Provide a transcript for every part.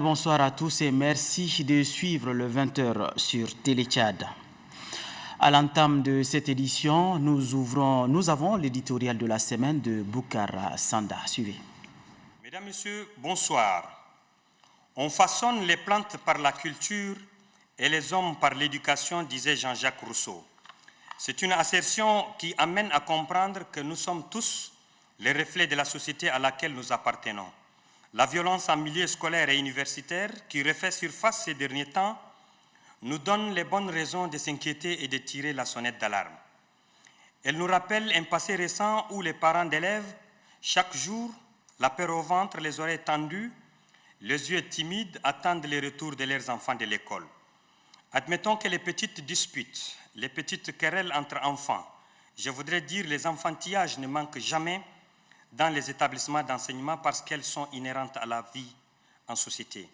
Bonsoir à tous et merci de suivre le 20h sur Télé Tchad. À l'entame de cette édition, nous avons l'éditorial de la semaine de Boukar Sanda. Suivez. Mesdames, Messieurs, bonsoir. On façonne les plantes par la culture et les hommes par l'éducation, disait Jean-Jacques Rousseau. C'est une assertion qui amène à comprendre que nous sommes tous les reflets de la société à laquelle nous appartenons. La violence en milieu scolaire et universitaire, qui refait surface ces derniers temps, nous donne les bonnes raisons de s'inquiéter et de tirer la sonnette d'alarme. Elle nous rappelle un passé récent où les parents d'élèves, chaque jour, la peur au ventre, les oreilles tendues, les yeux timides, attendent le retour de leurs enfants de l'école. Admettons que les petites disputes, les petites querelles entre enfants, je voudrais dire les enfantillages ne manquent jamais dans les établissements d'enseignement parce qu'elles sont inhérentes à la vie en société.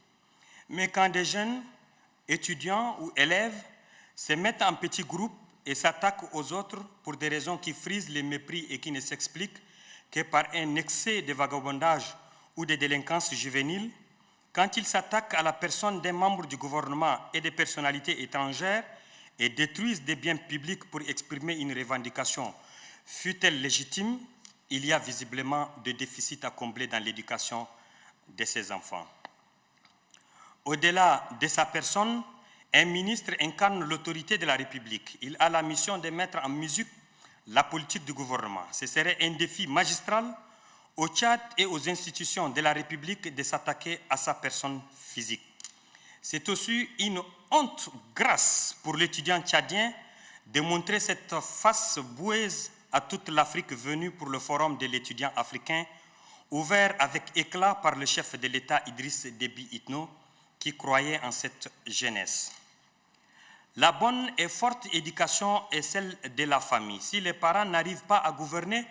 Mais quand des jeunes, étudiants ou élèves se mettent en petits groupes et s'attaquent aux autres pour des raisons qui frisent les mépris et qui ne s'expliquent que par un excès de vagabondage ou de délinquance juvénile, quand ils s'attaquent à la personne d'un membre du gouvernement et des personnalités étrangères et détruisent des biens publics pour exprimer une revendication, fût-elle légitime, il y a visiblement des déficits à combler dans l'éducation de ces enfants. Au-delà de sa personne, un ministre incarne l'autorité de la République. Il a la mission de mettre en musique la politique du gouvernement. Ce serait un défi magistral au Tchad et aux institutions de la République de s'attaquer à sa personne physique. C'est aussi une honte grasse pour l'étudiant tchadien de montrer cette face boueuse à toute l'Afrique venue pour le forum de l'étudiant africain, ouvert avec éclat par le chef de l'État Idriss Déby Itno, qui croyait en cette jeunesse. La bonne et forte éducation est celle de la famille. Si les parents n'arrivent pas à gouverner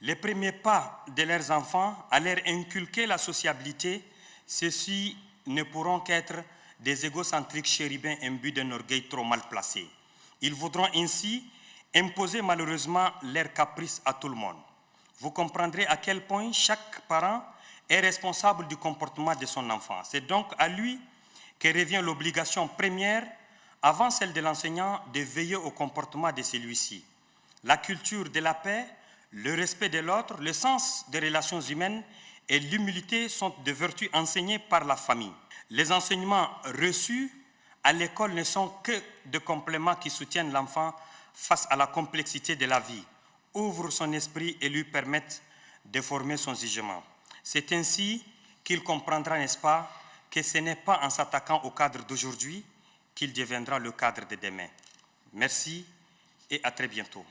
les premiers pas de leurs enfants, à leur inculquer la sociabilité, ceux-ci ne pourront qu'être des égocentriques chérubins imbus d'un orgueil trop mal placé. Ils voudront ainsi imposer malheureusement leurs caprices à tout le monde. Vous comprendrez à quel point chaque parent est responsable du comportement de son enfant. C'est donc à lui que revient l'obligation première, avant celle de l'enseignant, de veiller au comportement de celui-ci. La culture de la paix, le respect de l'autre, le sens des relations humaines et l'humilité sont des vertus enseignées par la famille. Les enseignements reçus à l'école ne sont que des compléments qui soutiennent l'enfant face à la complexité de la vie, ouvrent son esprit et lui permettent de former son jugement. C'est ainsi qu'il comprendra, n'est-ce pas, que ce n'est pas en s'attaquant au cadre d'aujourd'hui qu'il deviendra le cadre de demain. Merci et à très bientôt.